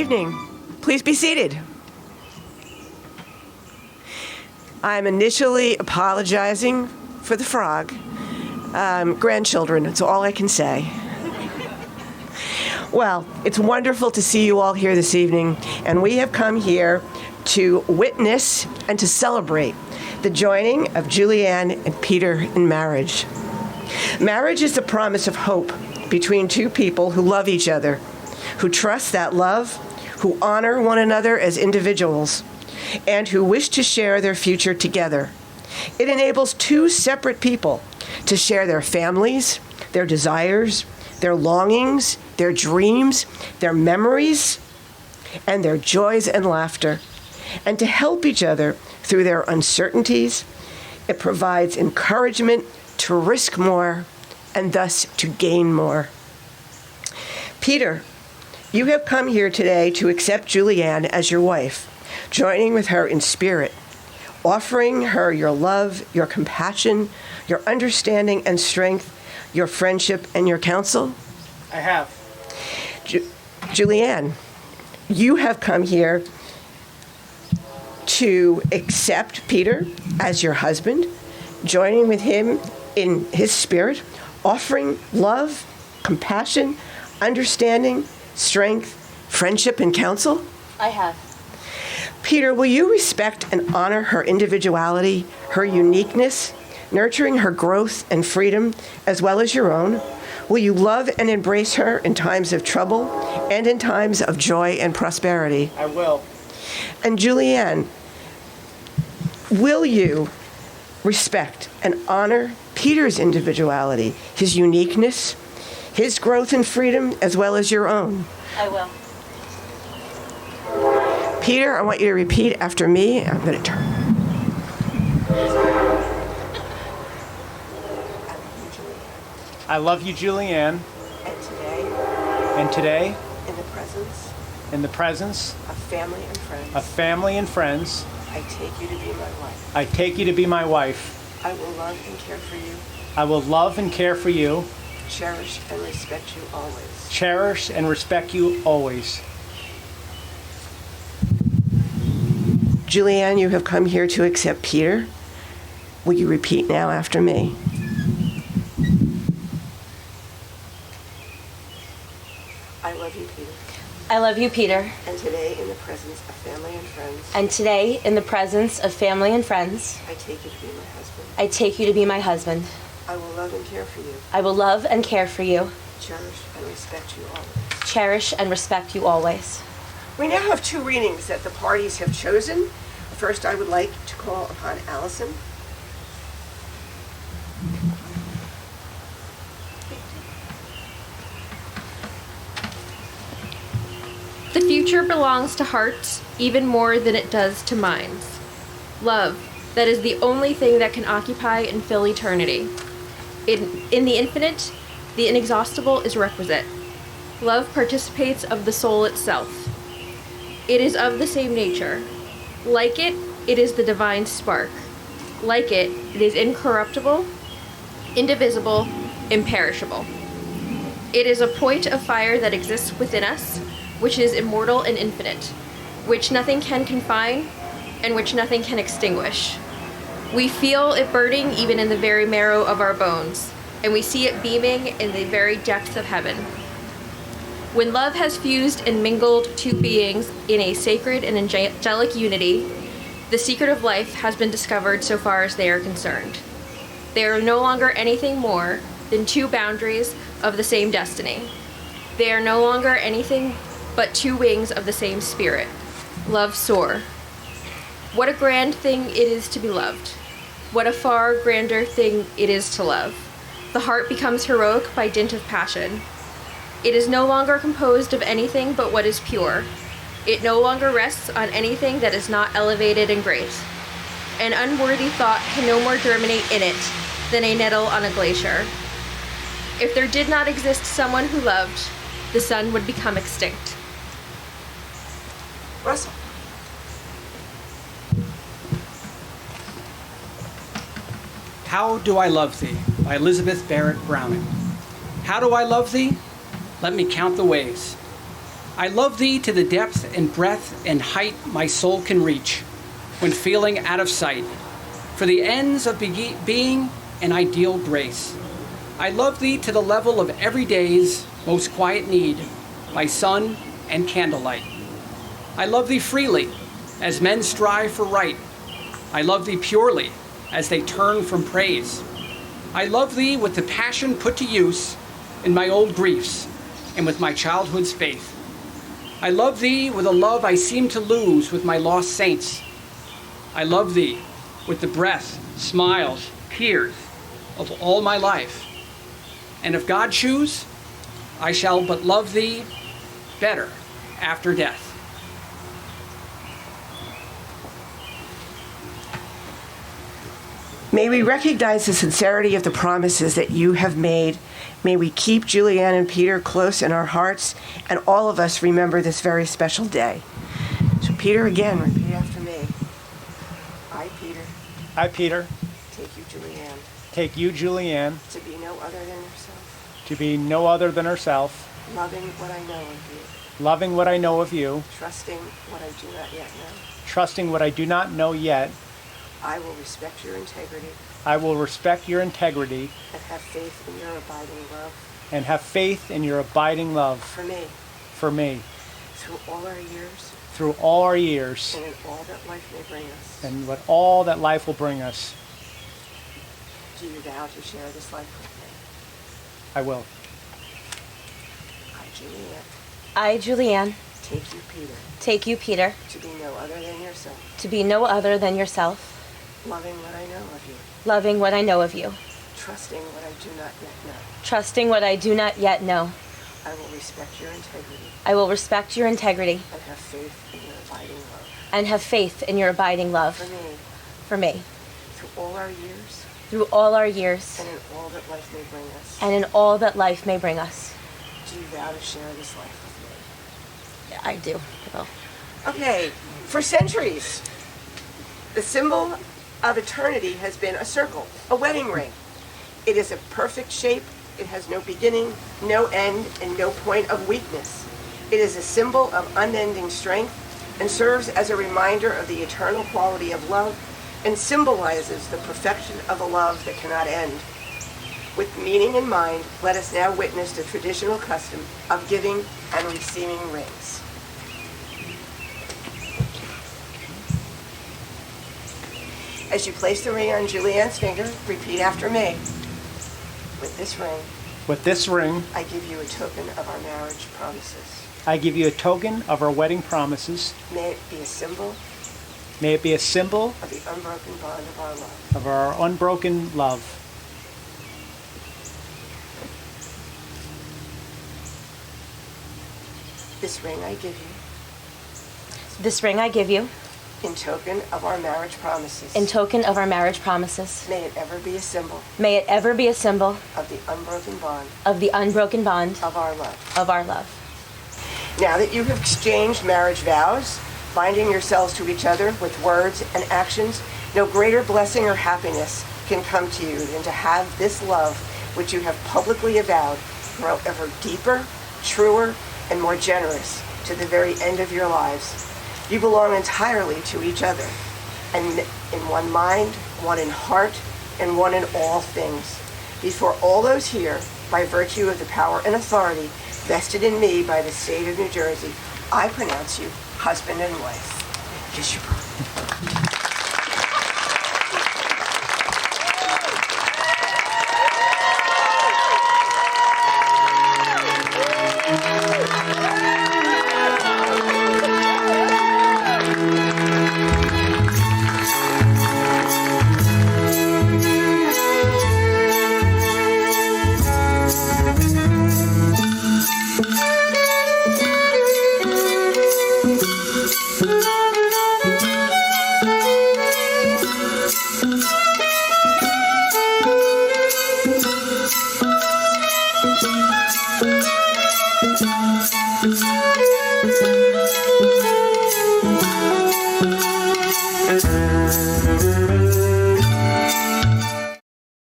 evening. Please be seated. I'm initially apologizing for the frog. Grandchildren, it's all I can say. Well, it's wonderful to see you all here this evening, and we have come here to witness and to celebrate the joining of Julianne and Peter in marriage. Marriage is the promise of hope between two people who love each other, who trust that love, who honor one another as individuals, and who wish to share their future together. It enables two separate people to share their families, their desires, their longings, their dreams, their memories, and their joys and laughter, and to help each other through their uncertainties. It provides encouragement to risk more and thus to gain more. Peter, you have come here today to accept Julianne as your wife, joining with her in spirit, offering her your love, your compassion, your understanding and strength, your friendship and your counsel. I have. Julianne, you have come here to accept Peter as your husband, joining with him in his spirit, offering love, compassion, understanding, strength, friendship, and counsel? I have. Peter, will you respect and honor her individuality, her uniqueness, nurturing her growth and freedom as well as your own? Will you love and embrace her in times of trouble and in times of joy and prosperity? I will. And Julianne, will you respect and honor Peter's individuality, his uniqueness, his growth and freedom, as well as your own? I will. Peter, I want you to repeat after me. I'm going to turn. I love you, Julianne. And today, In the presence of family and friends, I take you to be my wife. I take you to be my wife. I will love and care for you. I will love and care for you. Cherish and respect you always. Cherish and respect you always. Julianne, you have come here to accept Peter. Will you repeat now after me? I love you, Peter. I love you, Peter. And today, in the presence of family and friends, And today, in the presence of family and friends, I take you to be my husband. I take you to be my husband. I will love and care for you. I will love and care for you. Cherish and respect you always. Cherish and respect you always. We now have two readings that the parties have chosen. First, I would like to call upon Allison. The future belongs to hearts even more than it does to minds. Love, that is the only thing that can occupy and fill eternity. In the infinite, the inexhaustible is requisite. Love participates of the soul itself. It is of the same nature. Like it, it is the divine spark. Like it, it is incorruptible, indivisible, imperishable. It is a point of fire that exists within us, which is immortal and infinite, which nothing can confine, and which nothing can extinguish. We feel it burning even in the very marrow of our bones, and we see it beaming in the very depths of heaven. When love has fused and mingled two beings in a sacred and angelic unity, the secret of life has been discovered so far as they are concerned. They are no longer anything more than two boundaries of the same destiny. They are no longer anything but two wings of the same spirit. Love soar. What a grand thing it is to be loved. What a far grander thing it is to love. The heart becomes heroic by dint of passion. It is no longer composed of anything but what is pure. It no longer rests on anything that is not elevated and great. An unworthy thought can no more germinate in it than a nettle on a glacier. If there did not exist someone who loved, the sun would become extinct. Russell. How Do I Love Thee by Elizabeth Barrett Browning. How do I love thee? Let me count the ways. I love thee to the depth and breadth and height my soul can reach, when feeling out of sight, for the ends of being an ideal grace. I love thee to the level of every day's most quiet need, by sun and candlelight. I love thee freely, as men strive for right. I love thee purely, as they turn from praise. I love thee with the passion put to use in my old griefs and with my childhood's faith. I love thee with a love I seem to lose with my lost saints. I love thee with the breath, smiles, tears of all my life. And if God choose, I shall but love thee better after death. May we recognize the sincerity of the promises that you have made. May we keep Julianne and Peter close in our hearts, and all of us remember this very special day. So Peter, again, repeat after me. I, Peter, I, Peter, take you, Julianne, take you, Julianne, to be no other than yourself, to be no other than herself, loving what I know of you, loving what I know of you, trusting what I do not yet know. trusting what I do not know yet. I will respect your integrity I will respect your integrity and have faith in your abiding love and have faith in your abiding love for me for me through all our years through all our years and in all that life may bring us. and what all that life will bring us. Do you vow to share this life with me? I will. I, Julianne, I, Julianne, take you, Peter, take you, Peter, to be no other than yourself, to be no other than yourself, loving what I know of you, loving what I know of you, trusting what I do not yet know. trusting what I do not yet know. I will respect your integrity I will respect your integrity and have faith in your abiding love and have faith in your abiding love for me for me through all our years through all our years and in all that life may bring us. and in all that life may bring us. Do you vow to share this life with me? I do. Well, Okay, for centuries, the symbol of eternity has been a circle, a wedding ring. It is a perfect shape. It has no beginning, no end, and no point of weakness. It is a symbol of unending strength and serves as a reminder of the eternal quality of love and symbolizes the perfection of a love that cannot end. With meaning in mind, let us now witness the traditional custom of giving and receiving rings. As you place the ring on Julianne's finger, repeat after me. With this ring, With this ring, I give you a token of our marriage promises. I give you a token of our wedding promises. May it be a symbol May it be a symbol of the unbroken bond of our love. of our unbroken love. This ring I give you this ring I give you in token of our marriage promises. in token of our marriage promises. May it ever be a symbol May it ever be a symbol of the unbroken bond of the unbroken bond of our love. of our love. Now that you have exchanged marriage vows, binding yourselves to each other with words and actions, no greater blessing or happiness can come to you than to have this love, which you have publicly avowed, grow ever deeper, truer, and more generous to the very end of your lives. You belong entirely to each other, and in one mind, one in heart, and one in all things. Before all those here, by virtue of the power and authority vested in me by the state of New Jersey, I pronounce you husband and wife. Kiss your bride.